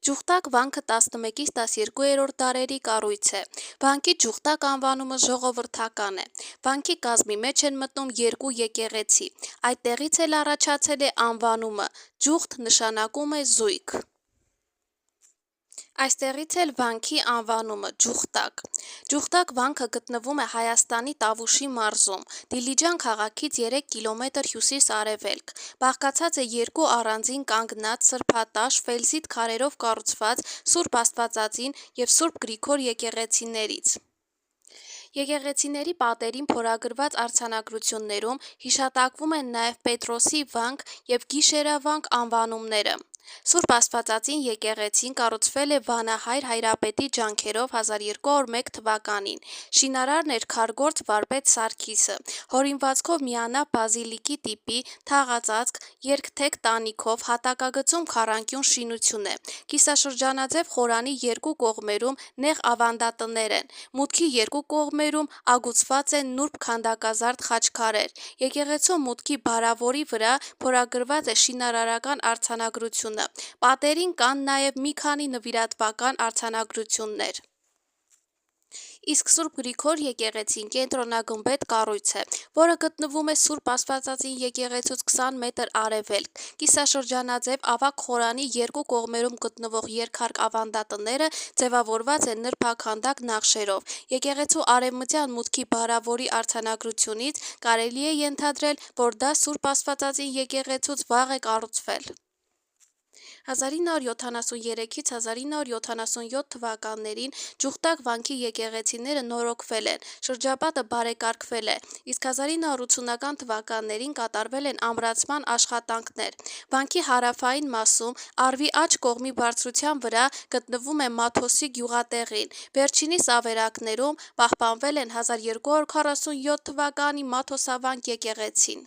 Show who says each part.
Speaker 1: Ջուղտակ վանքը 11-ից 12-րդ դարերի կառույց է։ Վանքի ջուղտակ անվանումը ժողովրդական է։ Վանքի կազմի մեջ են մտնում երկու եկեղեցի։ Այդտեղից էլ առաջացել է անվանումը։ Ջուղտ նշանակում է զույգ։ Այստեղից էլ վանքի անվանումը՝ Ջուղտակ։ Ջուղտակ վանքը գտնվում է Հայաստանի Տավուշի մարզում, Դիլիջան քաղաքից 3 կիլոմետր հյուսիս-արևելք։ Բաղկացած է երկու առանձին կանգնած սրբատաշ ֆելզիտ քարերով կառուցված Սուրբ Աստվածածին և Սուրբ Գրիգոր եկեղեցիներից։ Եկեղեցիների պատերին փորագրված արձանագրություններում հիշատակվում են նաև Պետրոսի վանք և Գիշերավանք անվանումները։ Սուրբ Աստվածածին եկեղեցին կառուցվել է վանահայր Հայրապետի ջանքերով 1201 թվականին։ Շինարարն էր քարգործ վարպետ Սարգիսը։ Հորինվածքով միանավ բազիլիկի տիպի, թաղածածկ, երկթեք տանիքով, հատակագծում քառանկյուն շինություն է։ Կիսաշրջանաձև խորանի երկու կողմերում նեղ ավանդատներ են։ Մուտքի երկու կողմերում ագուցված են նուրբ քանդակազարդ խաչքարեր։ Եկեղեցու մուտքի բարավորի վրա փորագրված է շինարարական արձանագրությունը։ Պատերին կան նաև մի քանի նվիրատվական արձանագրություններ։ Իսկ Սուրբ Գրիգոր եկեղեցին կենտրոնագմբեթ կառույց է, որը գտնվում է Սուրբ Աստվածածին եկեղեցուց 20 մետր արևելք։ Կիսաշրջանաձև ավագ խորանի երկու կողմերում գտնվող երկհարկ ավանդատները ձևավորված են նրբաքանդակ նախշերով։ Եկեղեցու արևմտյան մուտքի բարավորի արձանագրությունից կարելի է ենթադրել, որ դա Սուրբ Աստվածածին եկեղեցուց վաղ է կառուցվել։ 1973-ից 1977 թվականներին Ջուղտակ վանքի եկեղեցիները նորոգվել են, շրջապատը բարեկարգվել է, իսկ 1980-ական թվականներին կատարվել են ամրացման աշխատանքներ։ Վանքի հարավային մասում, առվի աջ կողմի բարձրության վրա գտնվում է Մաթոսի գյուղատեղին։ Վերջինիս ավերակներում պահպանվել են 1247 թվականի Մաթոսավանք եկեղեցին։